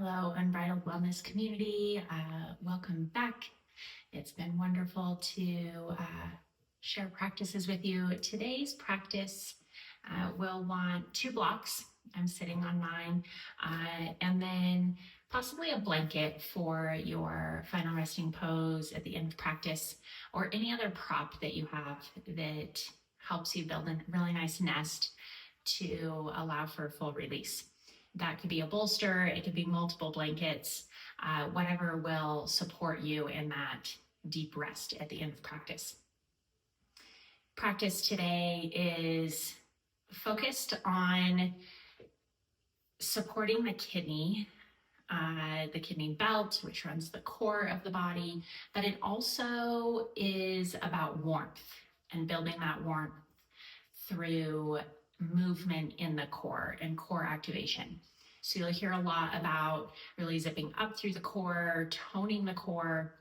Hello, Unbridled Wellness community. Welcome back. It's been wonderful to share practices with you. Today's practice will want 2 blocks. I'm sitting on mine, and then possibly a blanket for your final resting pose at the end of practice, or any other prop that you have that helps you build a really nice nest to allow for full release. That could be a bolster, it could be multiple blankets, whatever will support you in that deep rest at the end of practice. Practice today is focused on supporting the kidney belt, which runs the core of the body, but it also is about warmth and building that warmth through movement in the core and core activation. So you'll hear a lot about really zipping up through the core, toning the core,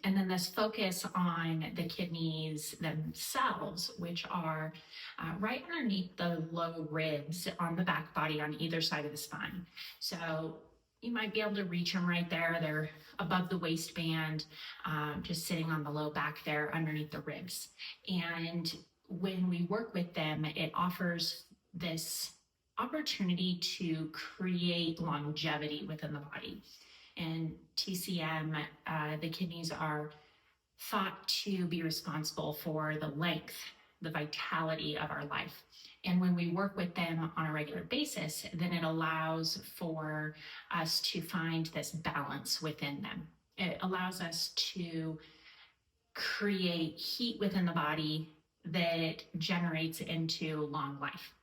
and then this focus on the kidneys themselves, which are right underneath the low ribs on the back body on either side of the spine. So you might be able to reach them right there. They're above the waistband, just sitting on the low back there underneath the ribs. And when we work with them, it offers this opportunity to create longevity within the body. And TCM, the kidneys are thought to be responsible for the length, the vitality of our life. And when we work with them on a regular basis, then it allows for us to find this balance within them. It allows us to create heat within the body that generates into long life.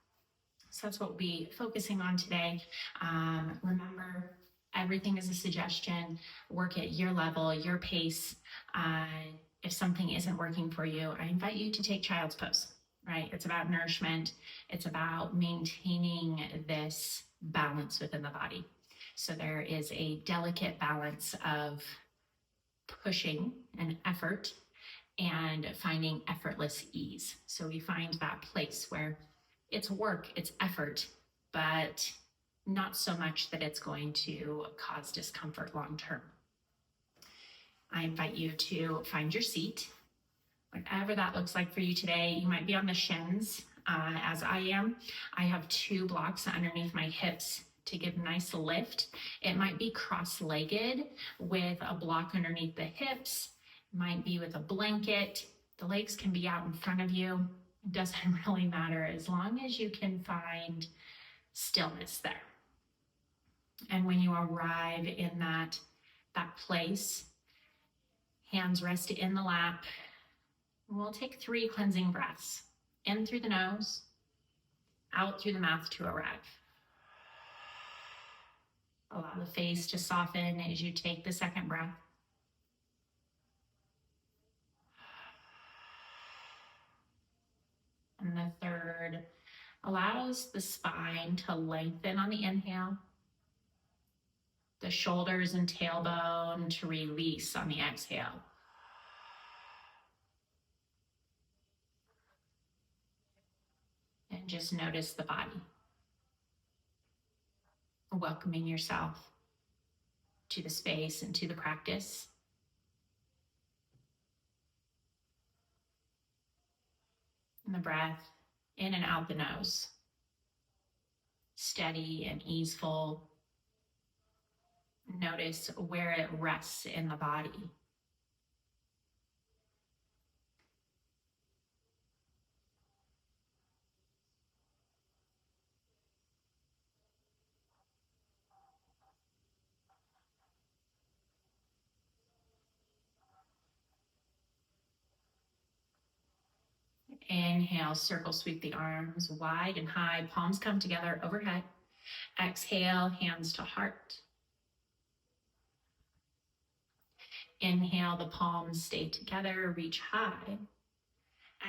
So that's what we'll be focusing on today. Remember, everything is a suggestion. Work at your level, your pace. If something isn't working for you, I invite you to take child's pose, right? It's about nourishment. It's about maintaining this balance within the body. So there is a delicate balance of pushing and effort and finding effortless ease. So we find that place where it's work, it's effort, but not so much that it's going to cause discomfort long term. I invite you to find your seat, whatever that looks like for you today. You might be on the shins, as I am. I have 2 blocks underneath my hips to give a nice lift. It might be cross-legged with a block underneath the hips. Might be with a blanket. The legs can be out in front of you. It doesn't really matter as long as you can find stillness there. And when you arrive in that place, hands rest in the lap. We'll take 3 cleansing breaths. In through the nose, out through the mouth to arrive. Allow the face to soften as you take the second breath. And the third allows the spine to lengthen on the inhale, the shoulders and tailbone to release on the exhale. And just notice the body. Welcoming yourself to the space and to the practice. And the breath in and out the nose. Steady and easeful. Notice where it rests in the body. Inhale, circle, sweep the arms wide and high. Palms come together overhead. Exhale, hands to heart. Inhale, the palms stay together, reach high.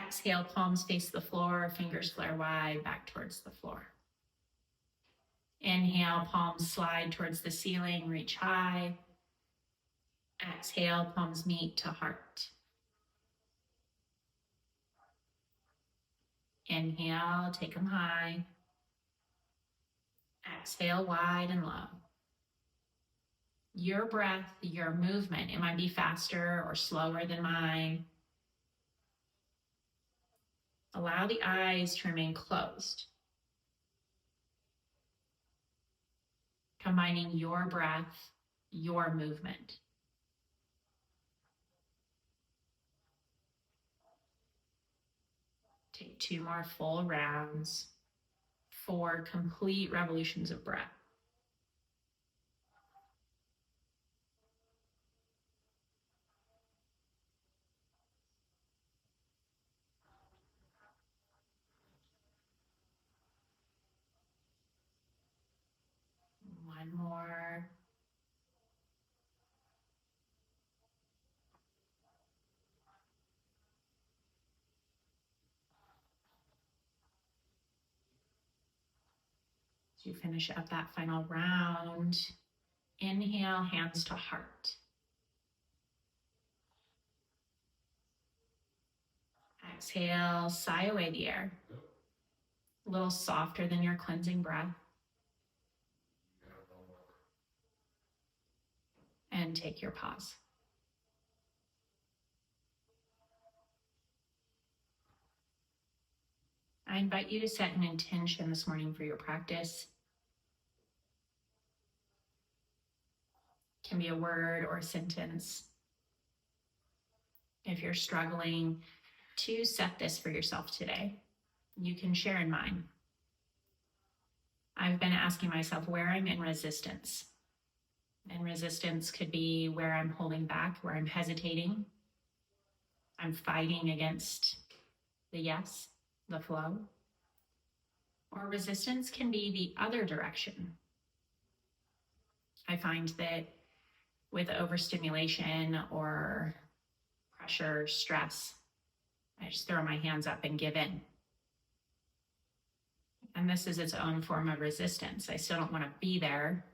Exhale, palms face the floor, fingers flare wide, back towards the floor. Inhale, palms slide towards the ceiling, reach high. Exhale, palms meet to heart. Inhale, take them high. Exhale, wide and low. your breath, your movement. It might be faster or slower than mine. Allow the eyes to remain closed. Combining your breath, your movement. Take 2 more full rounds, 4 complete revolutions of breath. One more. As you finish up that final round, inhale, hands to heart. Exhale, sigh away the air. A little softer than your cleansing breath. And take your pause. I invite you to set an intention this morning for your practice. It can be a word or a sentence. If you're struggling to set this for yourself today, you can share in mine. I've been asking myself where I'm in resistance. And resistance could be where I'm holding back, where I'm hesitating. I'm fighting against the yes, the flow. Or resistance can be the other direction. I find that with overstimulation or pressure, stress, I just throw my hands up and give in. And this is its own form of resistance. I still don't want to be there,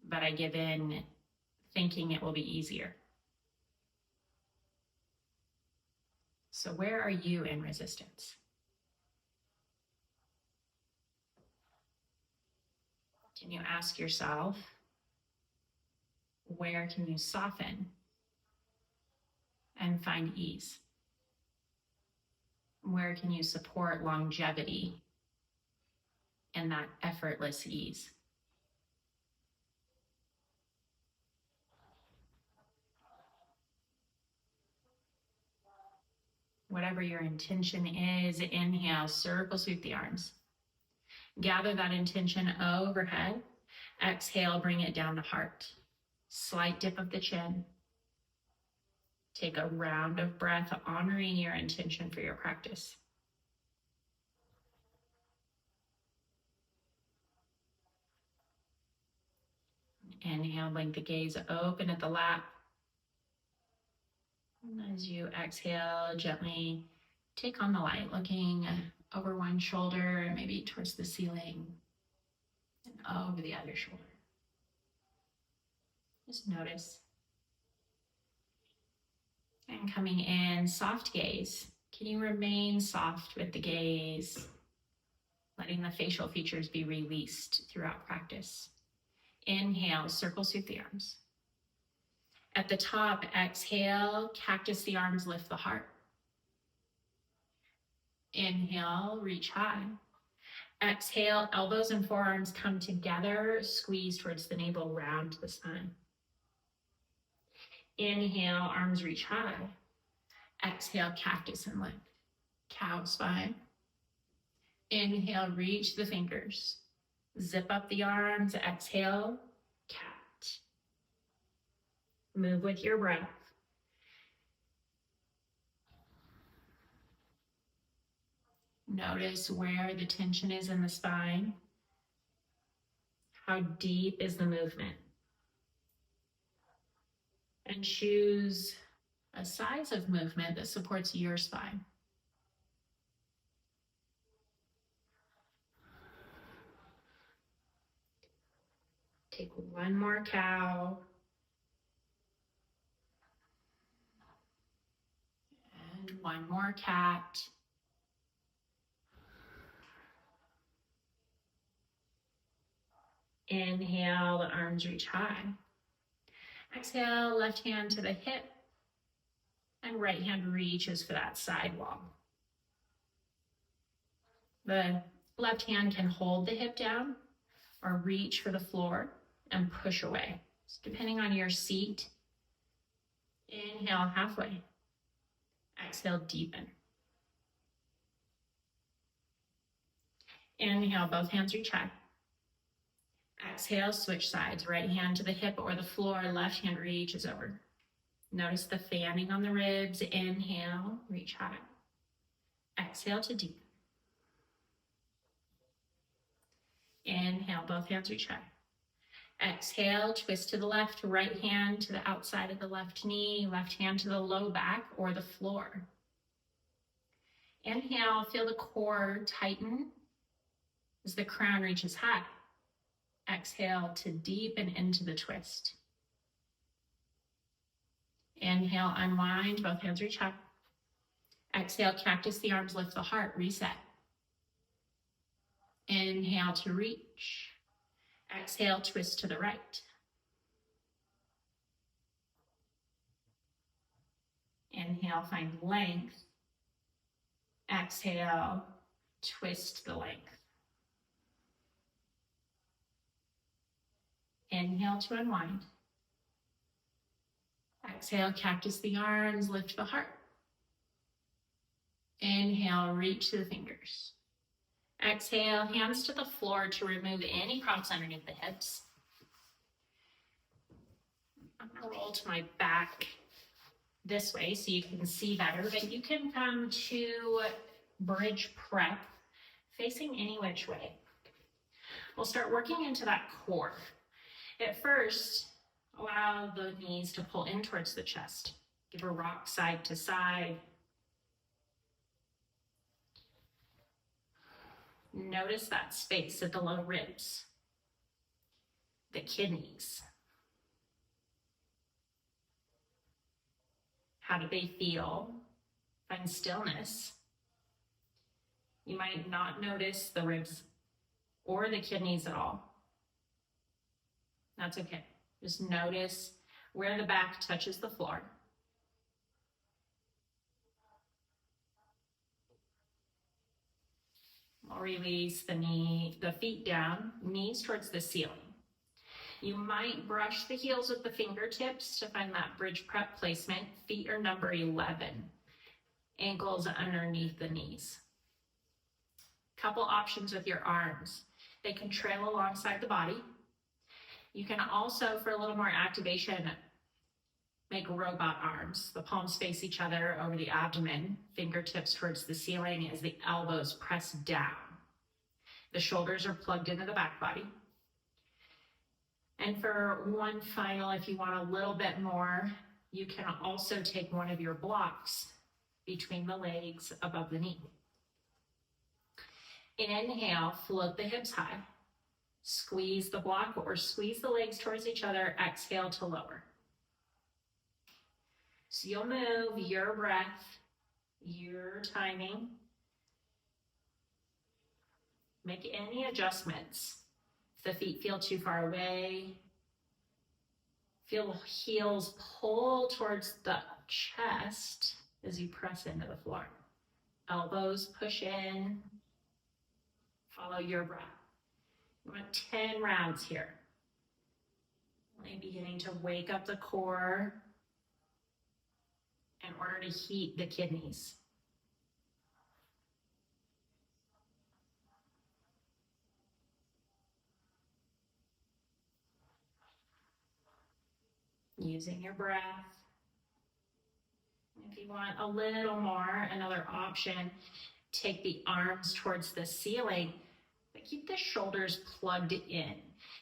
but I give in thinking it will be easier. So where are you in resistance? Can you ask yourself, where can you soften and find ease? Where can you support longevity and that effortless ease? Whatever your intention is, inhale, circle sweep the arms. Gather that intention overhead. Exhale, bring it down to heart. Slight dip of the chin. Take a round of breath, honoring your intention for your practice. Inhale, blink the gaze open at the lap. And as you exhale, gently take on the light, looking over one shoulder, maybe towards the ceiling, and over the other shoulder. Just notice. And coming in, soft gaze. Can you remain soft with the gaze, letting the facial features be released throughout practice? Inhale, circle sweep the arms. At the top, exhale, cactus the arms, lift the heart. Inhale, reach high. Exhale, elbows and forearms come together, squeeze towards the navel, round to the spine. Inhale, arms reach high. Exhale, cactus and lift. Cow spine. Inhale, reach the fingers. Zip up the arms, exhale, cat. Move with your breath. Notice where the tension is in the spine. How deep is the movement? And choose a size of movement that supports your spine. Take one more cow. And one more cat. Inhale, the arms reach high. Exhale, left hand to the hip, and right hand reaches for that side wall. The left hand can hold the hip down or reach for the floor and push away. So depending on your seat, inhale halfway. Exhale, deepen. Inhale, both hands reach high. Exhale, switch sides. Right hand to the hip or the floor, left hand reaches over. Notice the fanning on the ribs. Inhale, reach high. Exhale to deepen. Inhale, both hands reach high. Exhale, twist to the left, right hand to the outside of the left knee, left hand to the low back or the floor. Inhale, feel the core tighten as the crown reaches high. Exhale to deepen into the twist. Inhale, unwind, both hands reach high. Exhale, cactus the arms, lift the heart, reset. Inhale to reach. Exhale, twist to the right. Inhale, find length. Exhale, twist the length. Inhale to unwind. Exhale, cactus the arms, lift the heart. Inhale, reach to the fingers. Exhale, hands to the floor to remove any props underneath the hips. I'm gonna roll to my back this way so you can see better, but you can come to bridge prep facing any which way. We'll start working into that core. At first, allow the knees to pull in towards the chest. Give a rock side to side. Notice that space at the low ribs, the kidneys. How do they feel? Find stillness. You might not notice the ribs or the kidneys at all. That's okay. Just notice where the back touches the floor. We'll release the feet down, knees towards the ceiling. You might brush the heels with the fingertips to find that bridge prep placement. Feet are number 11. Ankles underneath the knees. Couple options with your arms. They can trail alongside the body. You can also, for a little more activation, make robot arms. The palms face each other over the abdomen, fingertips towards the ceiling as the elbows press down. The shoulders are plugged into the back body. And for one final, if you want a little bit more, you can also take one of your blocks between the legs above the knee. Inhale, float the hips high. Squeeze the block or squeeze the legs towards each other. Exhale to lower. So you'll move your breath, your timing. Make any adjustments. If the feet feel too far away, feel the heels pull towards the chest as you press into the floor. Elbows push in. Follow your breath. You want 10 rounds here. Really beginning to wake up the core in order to heat the kidneys. Using your breath. If you want a little more, another option, take the arms towards the ceiling, but keep the shoulders plugged in.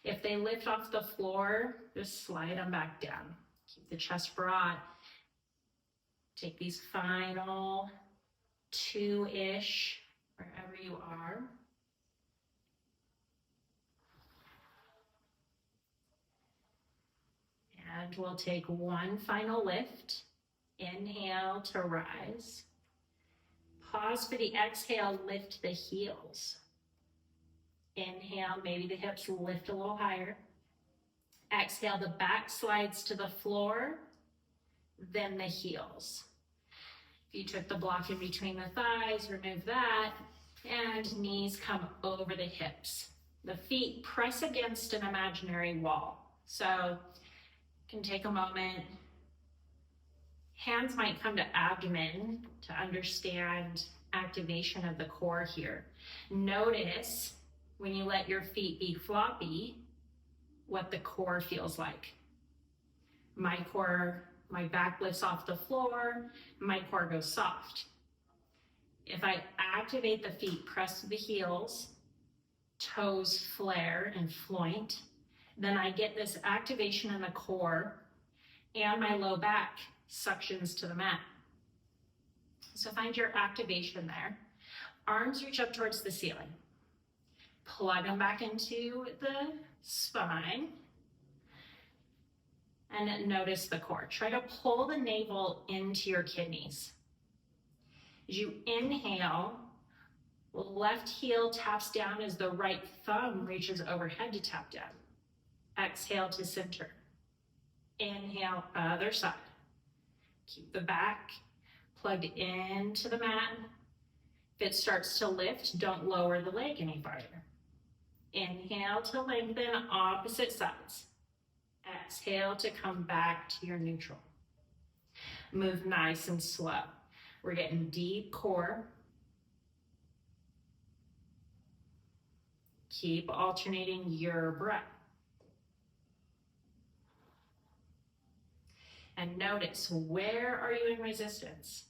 If they lift off the floor, just slide them back down. Keep the chest broad. Take these final 2-ish, wherever you are. And we'll take one final lift. Inhale to rise. Pause for the exhale, lift the heels. Inhale, maybe the hips lift a little higher. Exhale, the back slides to the floor, then the heels. If you took the block in between the thighs, remove that, and knees come over the hips. The feet press against an imaginary wall. So you can take a moment. Hands might come to abdomen to understand activation of the core here. Notice when you let your feet be floppy, what the core feels like. My core, my back lifts off the floor, my core goes soft. If I activate the feet, press to the heels, toes flare and floint, then I get this activation in the core and my low back suctions to the mat. So find your activation there. Arms reach up towards the ceiling. Plug them back into the spine. And notice the core. Try to pull the navel into your kidneys. As you inhale, left heel taps down as the right thumb reaches overhead to tap down. Exhale to center. Inhale, other side. Keep the back plugged into the mat. If it starts to lift, don't lower the leg any farther. Inhale to lengthen opposite sides. Exhale to come back to your neutral. Move nice and slow. We're getting deep core. Keep alternating your breath. And notice, where are you in resistance?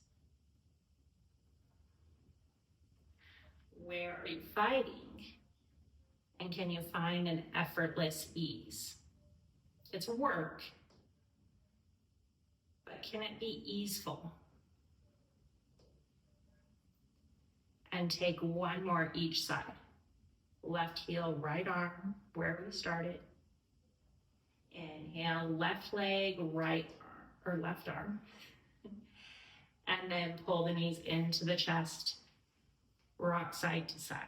Where are you fighting? And can you find an effortless ease? It's work, but can it be easeful? And take one more each side. Left heel, right arm, where we started. Inhale, left leg, right arm, or left arm. And then pull the knees into the chest, rock side to side.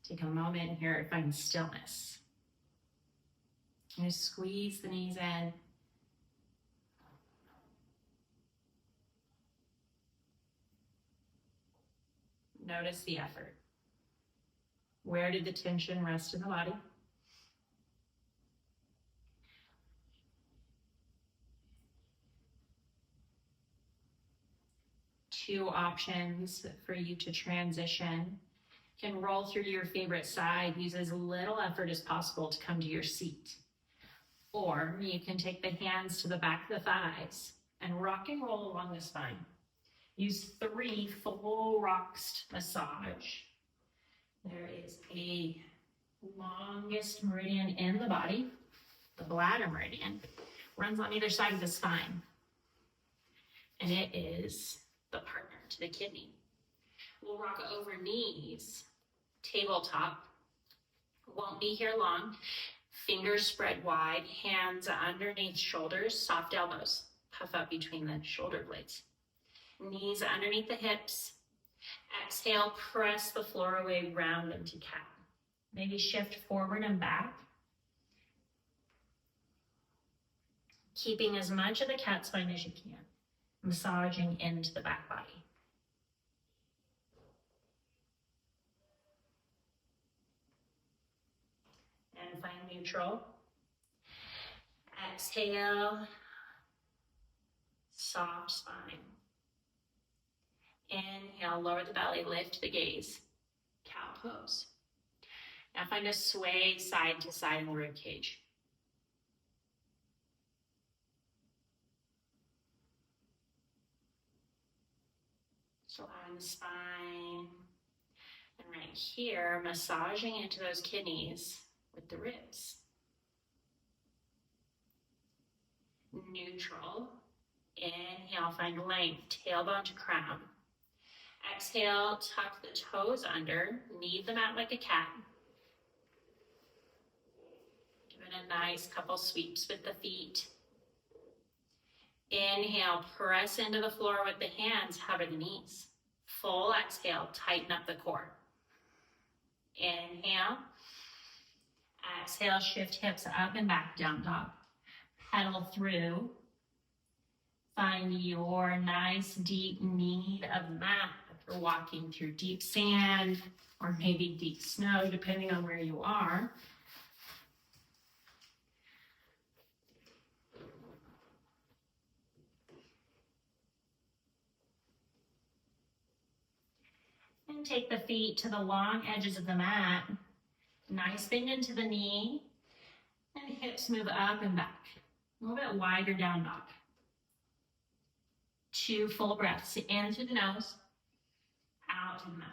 Take a moment here to find stillness. Just squeeze the knees in. Notice the effort. Where did the tension rest in the body? Two options for you to transition. You can roll through your favorite side, use as little effort as possible to come to your seat. Or you can take the hands to the back of the thighs and rock and roll along the spine. Use 3 full rocks massage. There is a longest meridian in the body, the bladder meridian, runs on either side of the spine. And it is the partner to the kidney. We'll rock over knees, tabletop. Won't be here long. Fingers spread wide, hands underneath shoulders, soft elbows. Puff up between the shoulder blades. Knees underneath the hips. Exhale, press the floor away, round into cat. Maybe shift forward and back. Keeping as much of the cat spine as you can. Massaging into the back body. And find neutral. Exhale, soft spine. Inhale, lower the belly, lift the gaze, cow pose. Now find a sway side to side in the rib cage. So on the spine, and right here, massaging into those kidneys with the ribs. Neutral. Inhale, find length, tailbone to crown. Exhale, tuck the toes under, knead the mat like a cat. Give it a nice couple sweeps with the feet. Inhale, press into the floor with the hands, hover the knees. Full exhale, tighten up the core. Inhale. Exhale, shift hips up and back, down dog. Pedal through. Find your nice deep need of the mat. If you're walking through deep sand or maybe deep snow, depending on where you are. And take the feet to the long edges of the mat. Nice bend into the knee. And hips move up and back. A little bit wider down dog. 2 full breaths. In through the nose. Out through the mouth.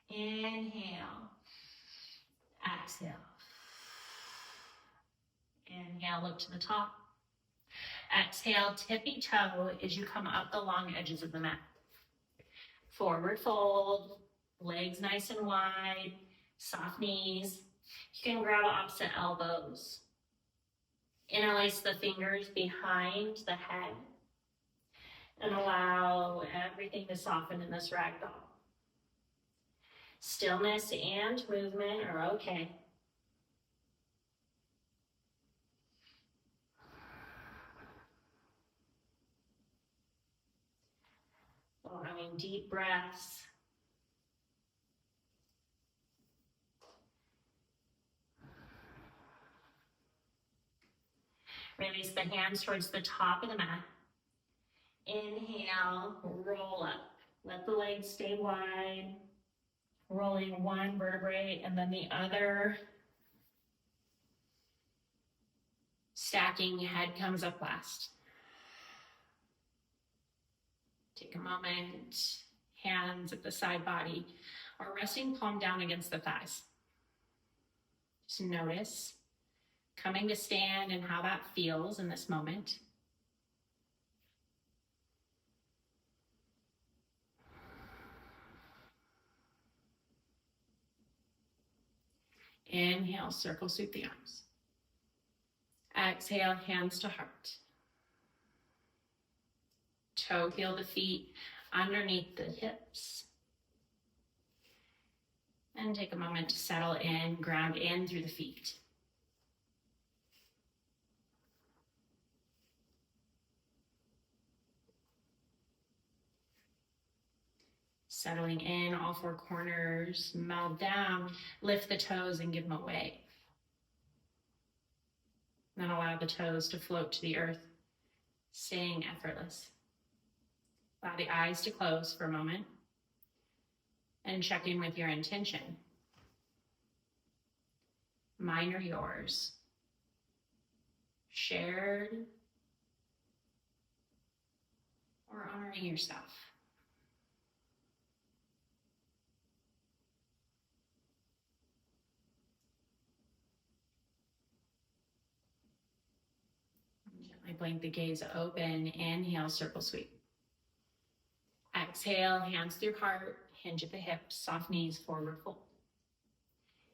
Inhale. Exhale. Inhale, look to the top. Exhale, tippy toe as you come up the long edges of the mat. Forward fold, legs nice and wide, soft knees. You can grab opposite elbows. Interlace the fingers behind the head and allow everything to soften in this ragdoll. Stillness and movement are okay. Allowing deep breaths. Release the hands towards the top of the mat. Inhale, roll up. Let the legs stay wide. Rolling one vertebrae and then the other. Stacking, head comes up last. Take a moment, hands at the side body, or resting palm down against the thighs. Just notice coming to stand and how that feels in this moment. Inhale, circle sweep the arms. Exhale, hands to heart. Toe heel the feet underneath the hips. And take a moment to settle in, ground in through the feet. Settling in, all 4 corners, meld down, lift the toes and give them a wave. Then allow the toes to float to the earth, staying effortless. Allow the eyes to close for a moment and check in with your intention. Mine or yours? Shared or honoring yourself? Gently blink the gaze open. Inhale, circle sweep. Exhale, hands through heart, hinge at the hips, soft knees, forward fold.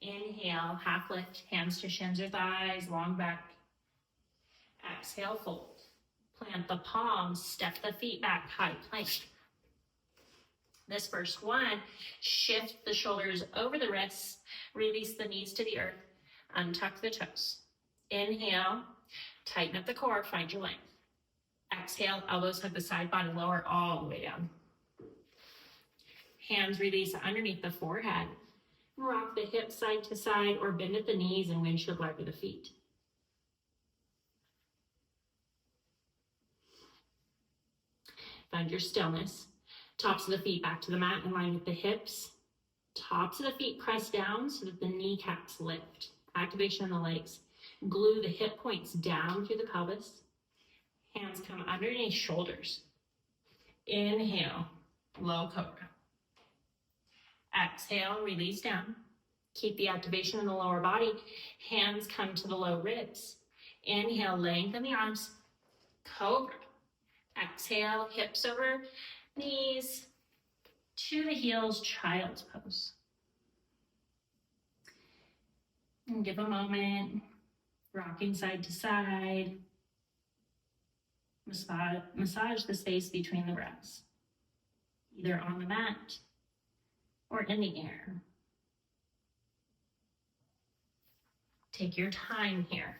Inhale, half lift, hands to shins or thighs, long back. Exhale, fold. Plant the palms, step the feet back, high plank. This first one, shift the shoulders over the wrists, release the knees to the earth, untuck the toes. Inhale, tighten up the core, find your length. Exhale, elbows hug the side body, lower all the way down. Hands release underneath the forehead. Rock the hips side to side or bend at the knees and windshield wiper the feet. Find your stillness. Tops of the feet back to the mat in line with the hips. Tops of the feet press down so that the kneecaps lift. Activation in the legs. Glue the hip points down through the pelvis. Hands come underneath shoulders. Inhale, low cobra. Exhale, release down. Keep the activation in the lower body. Hands come to the low ribs. Inhale, lengthen the arms. Cobra. Exhale, hips over knees to the heels, child's pose. And give a moment, rocking side to side, Massage the space between the breaths, either on the mat or in the air. Take your time here.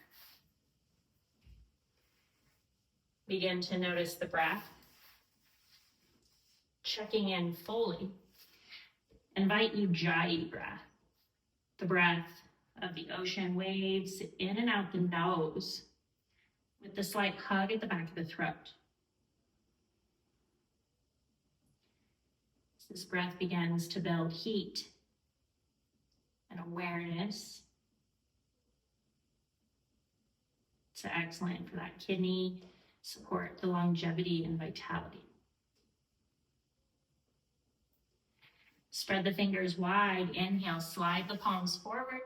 Begin to notice the breath, checking in fully. Invite Ujjayi breath, the breath of the ocean waves in and out the nose with the slight hug at the back of the throat. As this breath begins to build heat and awareness, it's excellent for that kidney support, the longevity and vitality. Spread the fingers wide. Inhale, slide the palms forward,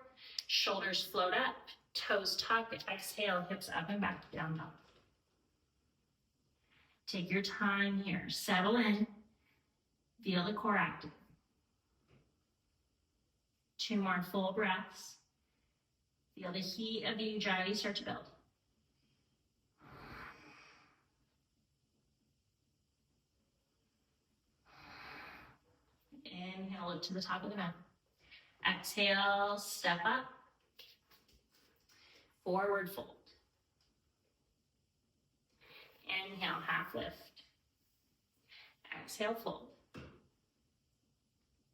shoulders float up, toes tuck. Exhale, hips up and back, down dog. Take your time here. Settle in. Feel the core active. 2 more full breaths. Feel the heat of the Ujjayi start to build. Inhale, look to the top of the mat. Exhale, step up. Forward fold. Inhale, half lift. Exhale, fold.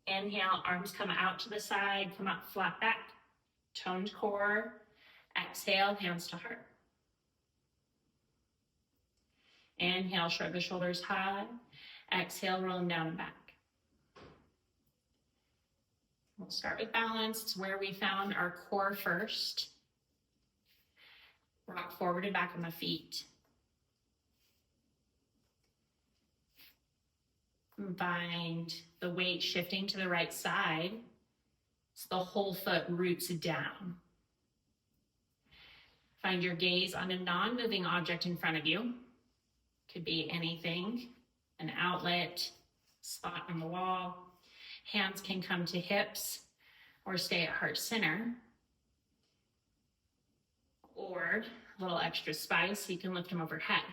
Inhale, arms come out to the side, come up flat back. Toned core. Exhale, hands to heart. Inhale, shrug the shoulders high. Exhale, roll them down and back. We'll start with balance. It's where we found our core first. Rock forward and back on the feet. Find the weight shifting to the right side so the whole foot roots down. Find your gaze on a non-moving object in front of you. Could be anything, an outlet, spot on the wall. Hands can come to hips or stay at heart center. Or a little extra spice, you can lift them overhead.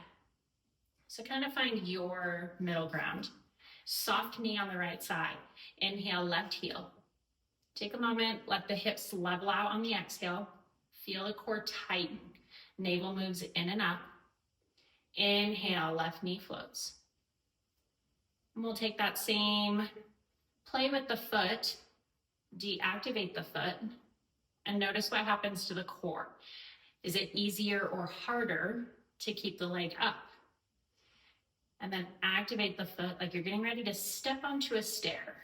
So kind of find your middle ground. Soft knee on the right side. Inhale, left heel. Take a moment, let the hips level out on the exhale. Feel the core tighten. Navel moves in and up. Inhale, left knee floats. And we'll take that same play with the foot, deactivate the foot, and notice what happens to the core. Is it easier or harder to keep the leg up? And then activate the foot like you're getting ready to step onto a stair.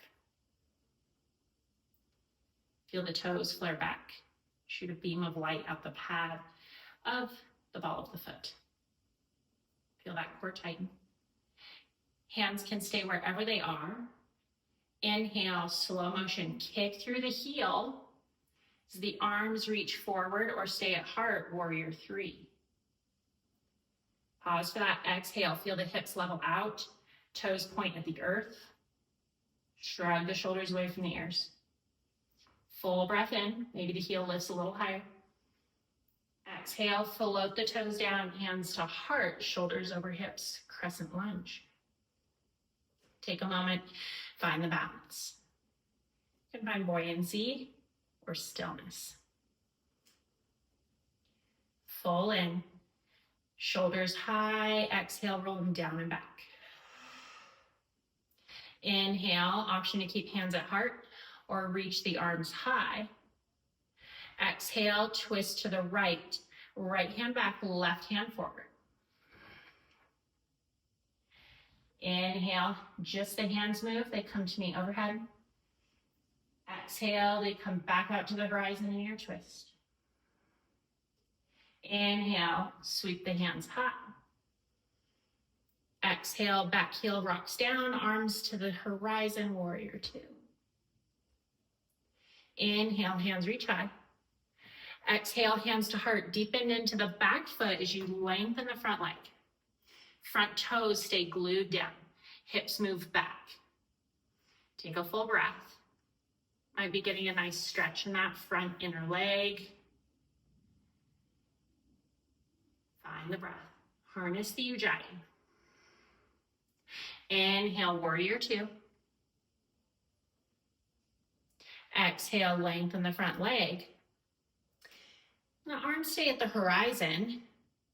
Feel the toes flare back. Shoot a beam of light out the pad of the ball of the foot. Feel that core tighten. Hands can stay wherever they are. Inhale, slow motion, kick through the heel as the arms reach forward or stay at heart, warrior 3. Pause for that. Exhale, feel the hips level out, toes point at the earth. Shrug the shoulders away from the ears. Full breath in, maybe the heel lifts a little higher. Exhale, float the toes down, hands to heart, shoulders over hips, crescent lunge. Take a moment, find the balance. You can find buoyancy or stillness. Full in, shoulders high, exhale, roll them down and back. Inhale, option to keep hands at heart or reach the arms high. Exhale, twist to the right, right hand back, left hand forward. Inhale, just the hands move, they come to me overhead. Exhale, they come back out to the horizon in your twist. Inhale, sweep the hands high. Exhale, back heel rocks down, arms to the horizon, warrior 2. Inhale, hands reach high. Exhale, hands to heart, deepen into the back foot as you lengthen the front leg. Front toes stay glued down. Hips move back. Take a full breath. Might be getting a nice stretch in that front inner leg. Find the breath. Harness the ujjayi. Inhale, warrior two. Exhale, lengthen the front leg. The arms stay at the horizon.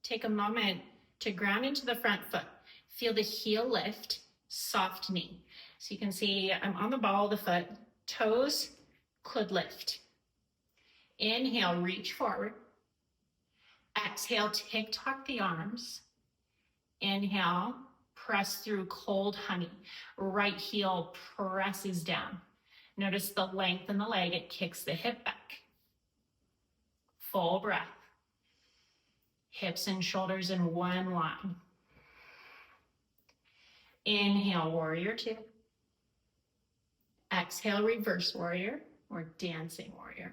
Take a moment to ground into the front foot. Feel the heel lift, soft knee. So you can see I'm on the ball of the foot, toes could lift. Inhale, reach forward. Exhale, tick-tock the arms. Inhale, press through cold honey. Right heel presses down. Notice the length in the leg, it kicks the hip back. Full breath. Hips and shoulders in one line. Inhale, warrior two. Exhale, reverse warrior or dancing warrior.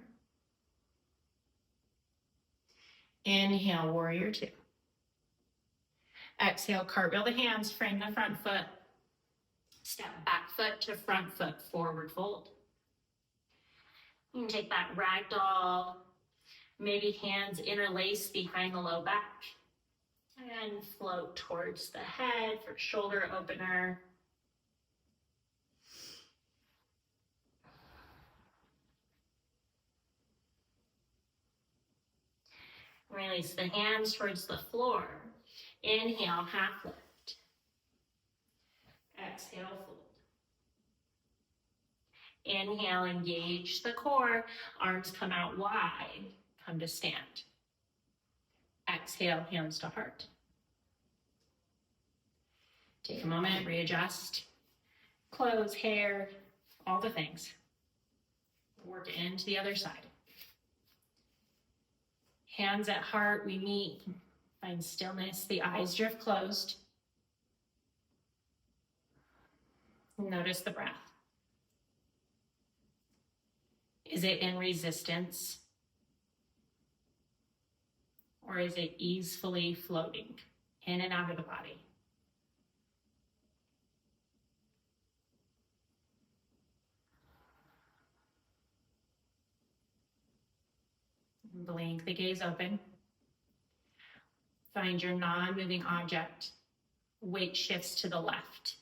Inhale, warrior two. Exhale, cartwheel the hands, frame the front foot. Step back foot to front foot, forward fold. You can take that ragdoll, maybe hands interlace behind the low back. And float towards the head for shoulder opener. Release the hands towards the floor. Inhale, half lift. Exhale, fold. Inhale, engage the core. Arms come out wide. Come to stand. Exhale, hands to heart. Take a moment, readjust. Clothes, hair, all the things. Work into the other side. Hands at heart, we meet. Find stillness, the eyes drift closed. Notice the breath. Is it in resistance? Or is it easefully floating in and out of the body? Blink the gaze open. Find your non-moving object. Weight shifts to the left.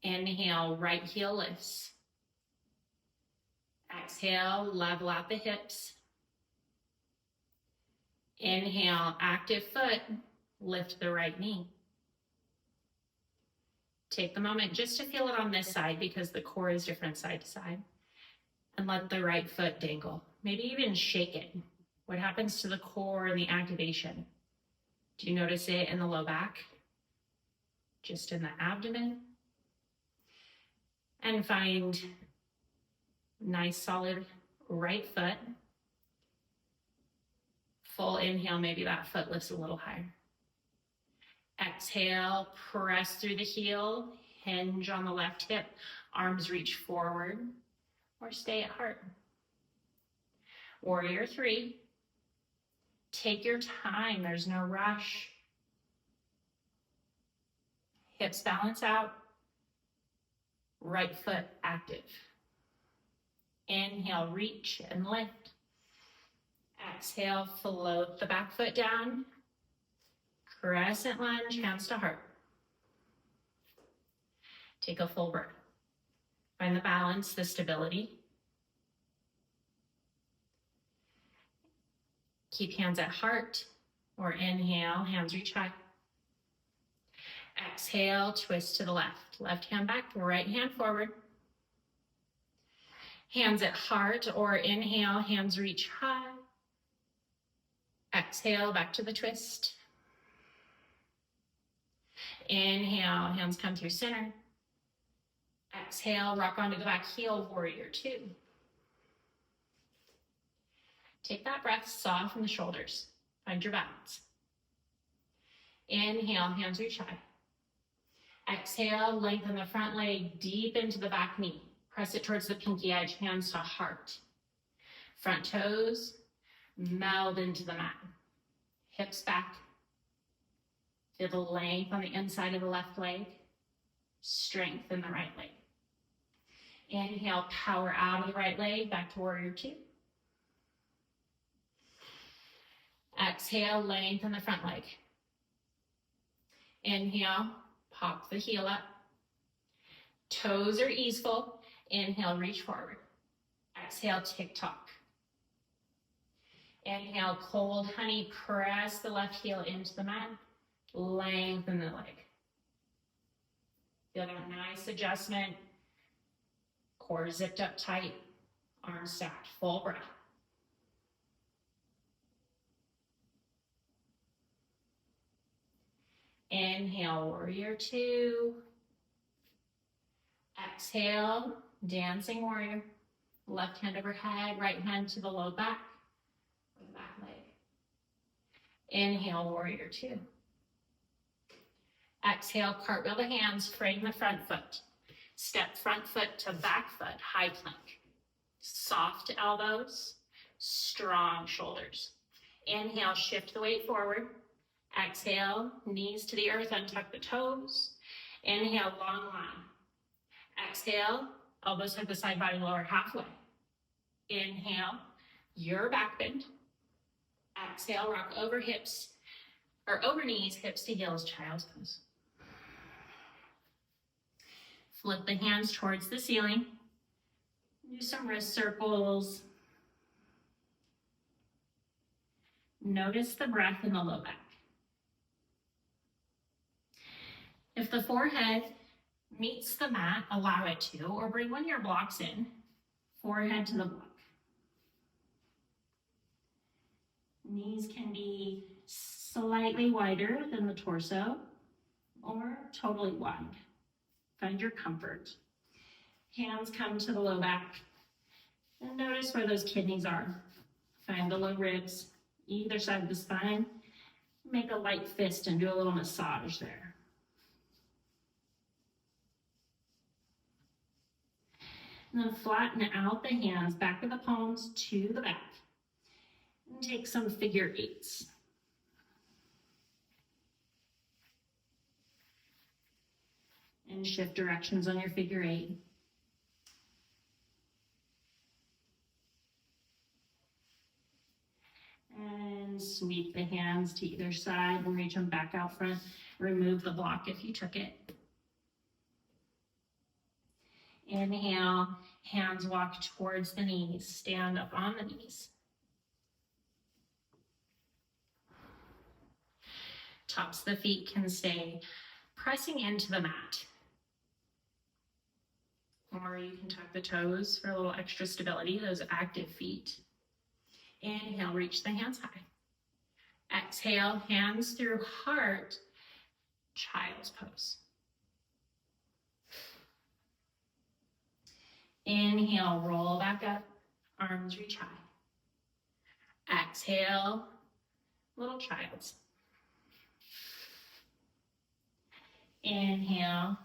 Inhale, right heel lifts. Exhale, level out the hips. Inhale, active foot, lift the right knee. Take the moment just to feel it on this side because the core is different side to side. And let the right foot dangle. Maybe even shake it. What happens to the core and the activation? Do you notice it in the low back? Just in the abdomen? And find nice solid right foot. Full inhale, maybe that foot lifts a little higher. Exhale, press through the heel, hinge on the left hip, arms reach forward or stay at heart. Warrior three. Take your time, there's no rush. Hips balance out. Right foot active. Inhale, reach and lift. Exhale, float the back foot down. Crescent lunge, hands to heart. Take a full breath. Find the balance, the stability. Keep hands at heart, or inhale, hands reach high. Exhale, twist to the left. Left hand back, right hand forward. Hands at heart, or inhale, hands reach high. Exhale, back to the twist. Inhale, hands come through center. Exhale, rock onto the back heel, warrior two. Take that breath, soften the shoulders. Find your balance. Inhale, hands reach high. Exhale, lengthen the front leg deep into the back knee. Press it towards the pinky edge, hands to heart. Front toes meld into the mat. Hips back. Feel the length on the inside of the left leg. Strength in the right leg. Inhale, power out of the right leg, back to warrior two. Exhale, lengthen the front leg. Inhale, pop the heel up. Toes are easeful. Inhale, reach forward. Exhale, tick-tock. Inhale, cold honey, press the left heel into the mat. Lengthen the leg. Feel that nice adjustment. Core zipped up tight. Arms stacked, full breath. Inhale, warrior two. Exhale, dancing warrior. Left hand overhead, right hand to the low back, or the back leg. Inhale, warrior two. Exhale, cartwheel the hands, frame the front foot. Step front foot to back foot, high plank. Soft elbows, strong shoulders. Inhale, shift the weight forward. Exhale, knees to the earth, untuck the toes. Inhale, long line. Exhale, elbows hug the side body lower halfway. Inhale, your back bend. Exhale, rock over hips, or over knees, hips to heels, child's pose. Flip the hands towards the ceiling. Do some wrist circles. Notice the breath in the low back. If the forehead meets the mat, allow it to, or bring one of your blocks in, forehead to the block. Knees can be slightly wider than the torso, or totally wide. Find your comfort. Hands come to the low back, and notice where those kidneys are. Find the low ribs, either side of the spine. Make a light fist and do a little massage there. And then flatten out the hands, back of the palms to the back. And take some figure eights. And shift directions on your figure eight. And sweep the hands to either side and reach them back out front. Remove the block if you took it. Inhale, hands walk towards the knees. Stand up on the knees. Tops of the feet can stay pressing into the mat. Or you can tuck the toes for a little extra stability, those active feet. Inhale, reach the hands high. Exhale, hands through heart, child's pose. Inhale, roll back up, arms reach high. Exhale, little child's. Inhale,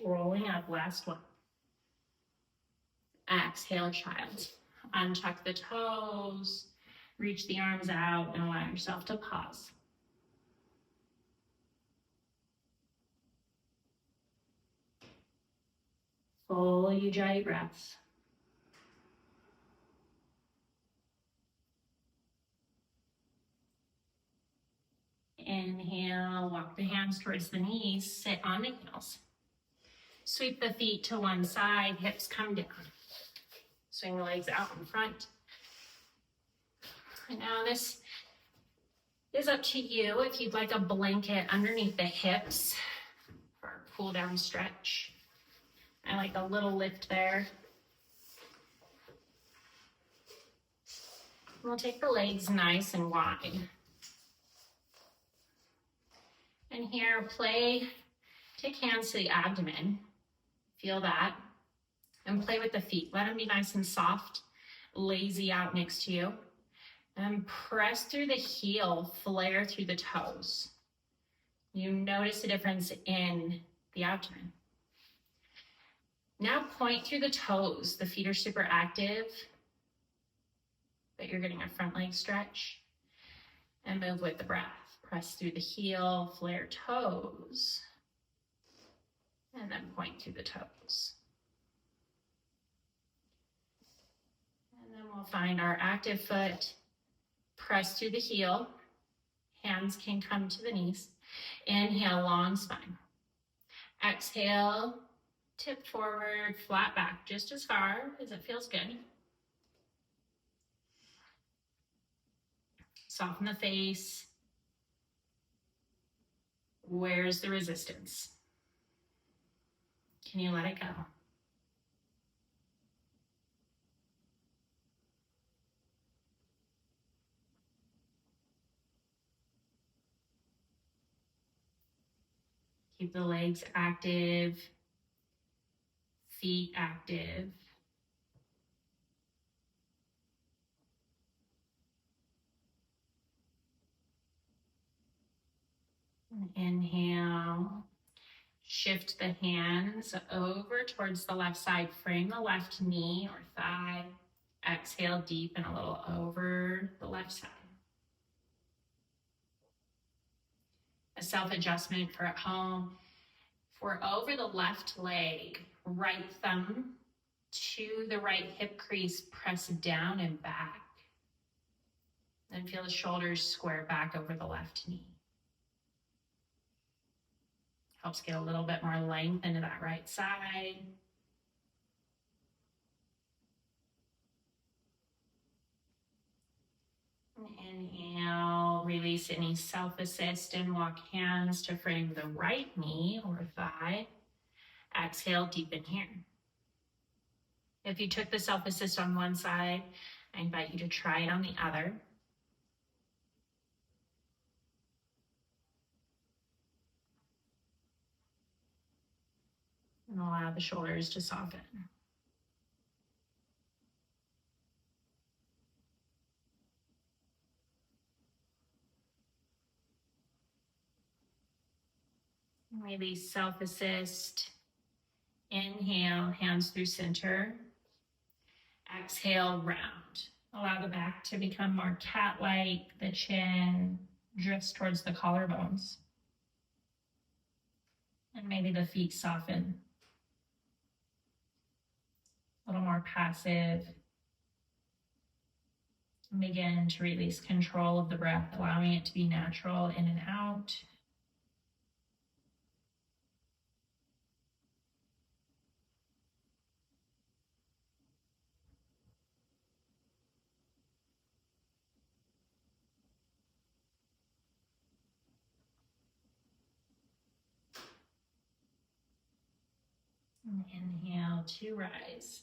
rolling up, last one. Exhale, child. Untuck the toes, reach the arms out, and allow yourself to pause. Full Ujjayi breaths. Inhale, walk the hands towards the knees, sit on the heels. Sweep the feet to one side, hips come down. Swing the legs out in front. And now this is up to you if you'd like a blanket underneath the hips for a cool down stretch. I like a little lift there. We'll take the legs nice and wide. And here, take hands to the abdomen. Feel that. And play with the feet. Let them be nice and soft, lazy out next to you. And press through the heel, flare through the toes. You notice the difference in the abdomen. Now point through the toes. The feet are super active, but you're getting a front leg stretch. And move with the breath. Press through the heel, flare toes. And then point through the toes. And then we'll find our active foot. Press through the heel. Hands can come to the knees. Inhale, long spine. Exhale, tip forward, flat back, just as far as it feels good. Soften the face. Where's the resistance? Can you let it go? Keep the legs active, feet active. Inhale, shift the hands over towards the left side, frame the left knee or thigh. Exhale, deepen a little over the left side. A self-adjustment for at home. For over the left leg, right thumb to the right hip crease, press down and back. Then feel the shoulders square back over the left knee. Helps get a little bit more length into that right side. Inhale, release any self-assist and walk hands to frame the right knee or thigh. Exhale, deepen here. If you took the self-assist on one side, I invite you to try it on the other. And allow the shoulders to soften. Release self-assist. Inhale, hands through center. Exhale, round. Allow the back to become more cat-like, the chin drifts towards the collarbones. And maybe the feet soften. A little more passive. And begin to release control of the breath, allowing it to be natural in and out. And inhale to rise.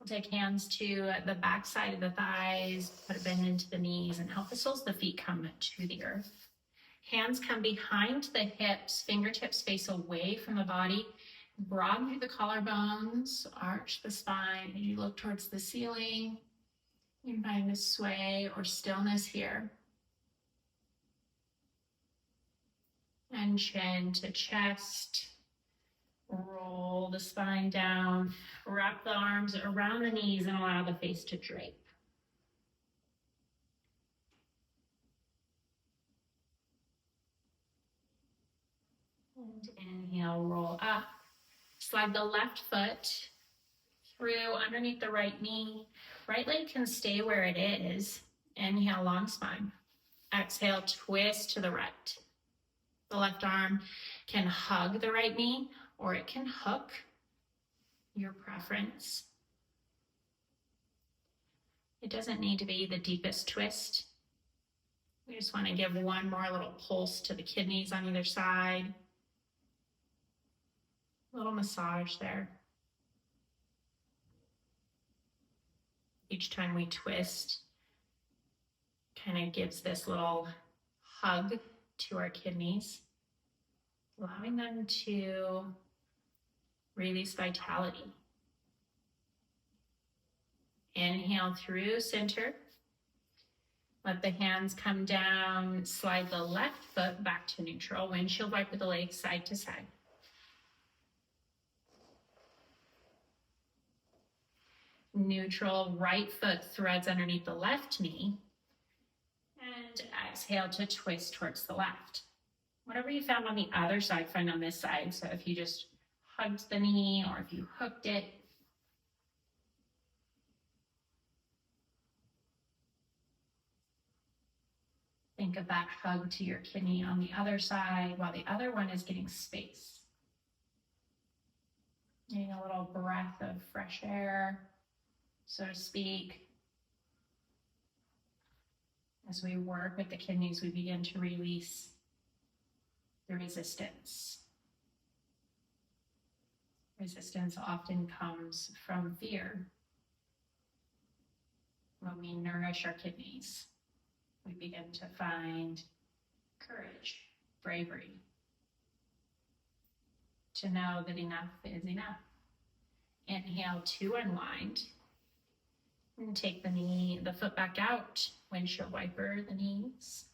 We'll take hands to the back side of the thighs, put a bend into the knees, and help the soles of the feet come to the earth. Hands come behind the hips, fingertips face away from the body. Broaden through the collarbones, arch the spine, and you look towards the ceiling. You can find a sway or stillness here. And chin to chest. Roll the spine down, wrap the arms around the knees and allow the face to drape. And inhale, roll up. Slide the left foot through underneath the right knee. Right leg can stay where it is. Inhale, long spine. Exhale, twist to the right. The left arm can hug the right knee or it can hook, your preference. It doesn't need to be the deepest twist. We just want to give one more little pulse to the kidneys on either side. A little massage there. Each time we twist, kind of gives this little hug to our kidneys, allowing them to release vitality. Inhale through center. Let the hands come down. Slide the left foot back to neutral. Windshield wiper the legs side to side. Neutral, right foot threads underneath the left knee. And exhale to twist towards the left. Whatever you found on the other side, find on this side. So if you just hugged the knee or if you hooked it. Think of that hug to your kidney on the other side while the other one is getting space. Getting a little breath of fresh air, so to speak. As we work with the kidneys, we begin to release the resistance. Resistance often comes from fear. When we nourish our kidneys, we begin to find courage, bravery, to know that enough is enough. Inhale to unwind. And take the foot back out, windshield wiper the knees.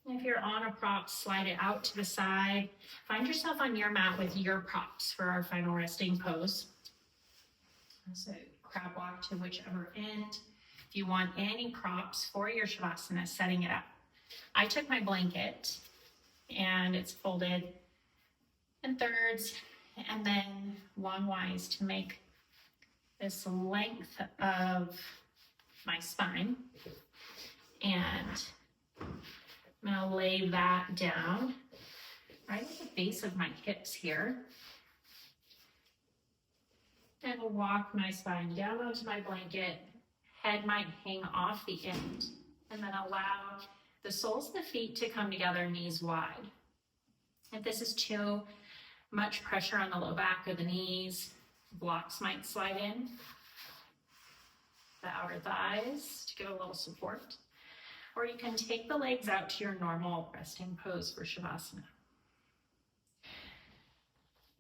And if you're on a prop, slide it out to the side. Find yourself on your mat with your props for our final resting pose. So crab walk to whichever end. If you want any props for your Shavasana, setting it up. I took my blanket and it's folded in thirds and then longwise to make this length of my spine. And I'm gonna lay that down right at the base of my hips here. And walk my spine down onto my blanket. Head might hang off the end. And then allow the soles of the feet to come together, knees wide. If this is too much pressure on the low back or the knees, blocks might slide in. The outer thighs to give a little support. Or you can take the legs out to your normal resting pose for Shavasana.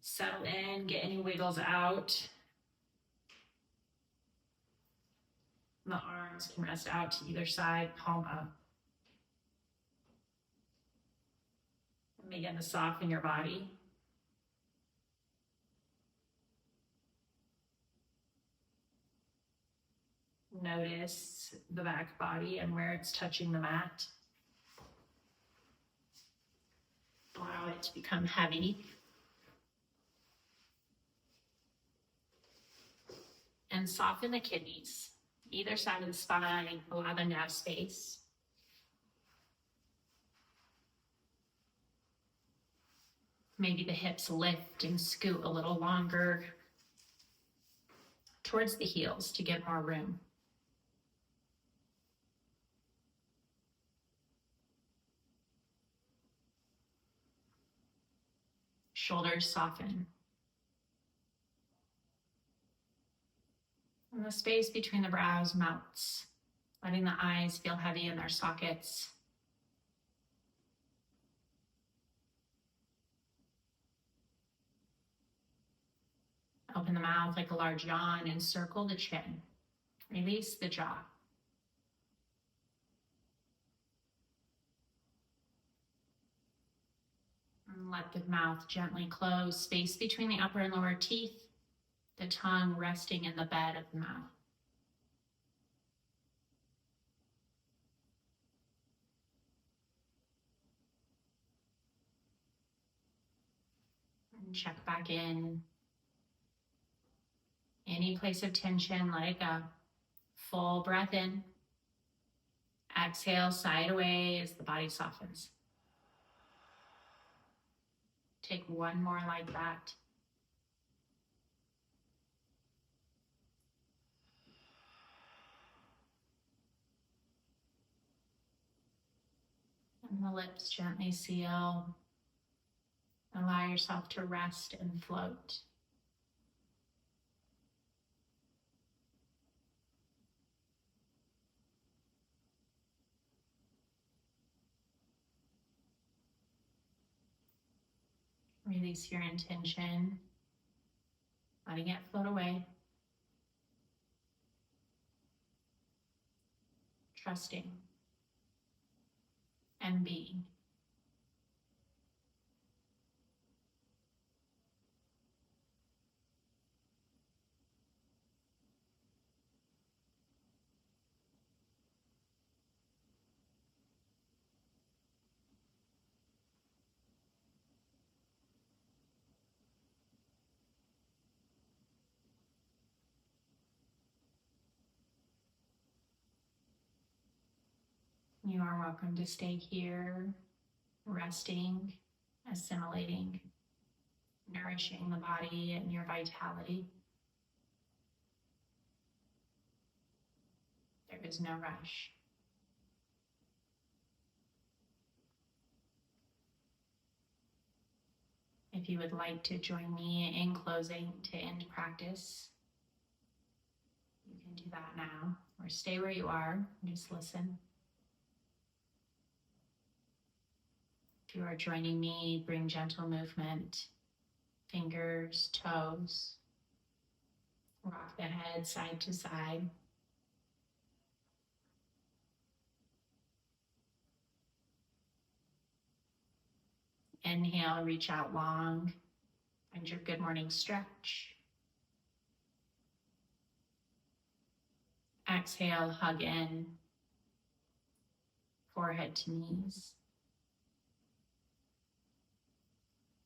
Settle in, get any wiggles out. The arms can rest out to either side, palm up. And begin to soften your body. Notice the back body and where it's touching the mat. Allow it to become heavy. And soften the kidneys. Either side of the spine, allow them to have space. Maybe the hips lift and scoot a little longer towards the heels to get more room. Shoulders soften. And the space between the brows melts, letting the eyes feel heavy in their sockets. Open the mouth like a large yawn and circle the chin. Release the jaw. And let the mouth gently close, space between the upper and lower teeth. The tongue resting in the bed of the mouth. And check back in. Any place of tension, let it go. Full breath in. Exhale, sigh it away as the body softens. Take one more like that. And the lips gently seal. Allow yourself to rest and float. Release your intention, letting it float away. Trusting and being. You are welcome to stay here, resting, assimilating, nourishing the body and your vitality. There is no rush. If you would like to join me in closing to end practice, you can do that now, or stay where you are and just listen. If you are joining me, bring gentle movement, fingers, toes, rock the head side to side. Inhale, reach out long, and your good morning stretch. Exhale, hug in, forehead to knees.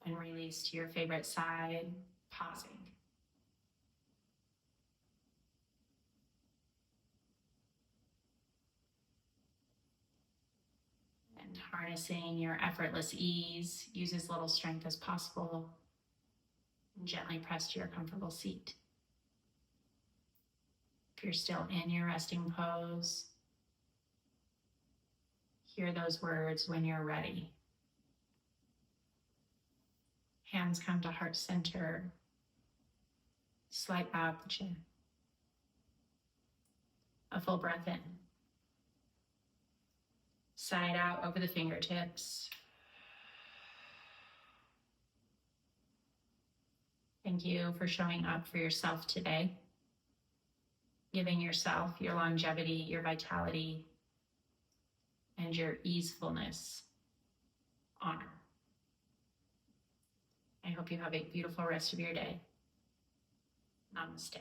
And release to your favorite side, pausing. And harnessing your effortless ease, use as little strength as possible, and gently press to your comfortable seat. If you're still in your resting pose, hear those words when you're ready. Hands come to heart center. Slight bow of the chin. A full breath in. Side out over the fingertips. Thank you for showing up for yourself today. Giving yourself your longevity, your vitality, and your easefulness honor. I hope you have a beautiful rest of your day. Namaste.